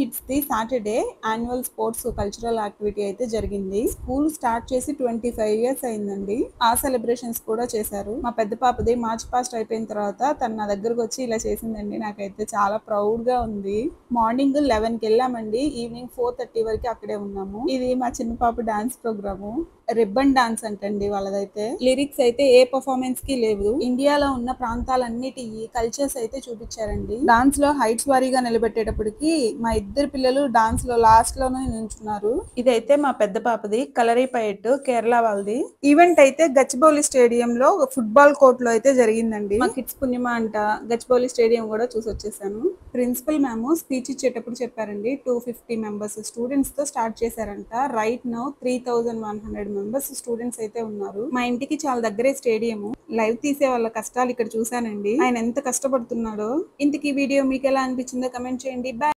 Kids the Saturday annual sports cultural activity అయితే జరిగింది. School start చేసి 25 ఇయర్స్ అయిందండి. ఆ సెలబ్రేషన్స్ కూడా చేశారు. మా పెద్ద పాపది మార్చ్ పాస్ట్ అయిపోయిన తర్వాత తను నా దగ్గరకు వచ్చి ఇలా చేసిందండి. నాకైతే చాలా ప్రౌడ్ గా ఉంది. మార్నింగ్ 11 కి వెళ్ళామండి, ఈవినింగ్ 4:30 వరకు అక్కడే ఉన్నాము. ఇది మా చిన్న పాప డాన్స్ ప్రోగ్రాము. రిబ్బన్ డాన్స్ అంటండి వాళ్ళదైతే. లిరిక్స్ అయితే ఏ పర్ఫార్మెన్స్ కి లేవు. ఇండియాలో ఉన్న ప్రాంతాలన్నిటి కల్చర్స్ అయితే చూపించారండి. డాన్స్ లో హైట్స్ వారీగా నిలబెట్టేటప్పటికి మా ఇద్దరు పిల్లలు డాన్స్ లో లాస్ట్ లోనే నిల్చున్నారు. ఇదైతే మా పెద్ద పాపది కలరిపయట్ కేరళ వాళ్ళది. ఈవెంట్ అయితే గచ్చిబౌలి స్టేడియం లో ఫుట్బాల్ కోర్ట్ లో అయితే జరిగిందండి. మా కిడ్స్ పుణ్యమా అంట గచ్చిబౌలి స్టేడియం కూడా చూసి వచ్చేసాను. ప్రిన్సిపల్ మ్యామ్ స్పీచ్ ఇచ్చేటప్పుడు చెప్పారండి 250 మెంబర్స్ స్టూడెంట్స్ తో స్టార్ట్ చేశారంట. రైట్ నౌ 3100 మెంబర్స్ స్టూడెంట్స్ అయితే ఉన్నారు. మా ఇంటికి చాలా దగ్గరే స్టేడియం. లైవ్ తీసే వాళ్ళ కష్టాలు ఇక్కడ చూసానండి. ఆయన ఎంత కష్టపడుతున్నాడో. ఇంతకీ వీడియో మీకు ఎలా అనిపించిందో కమెంట్ చేయండి. బాయ్.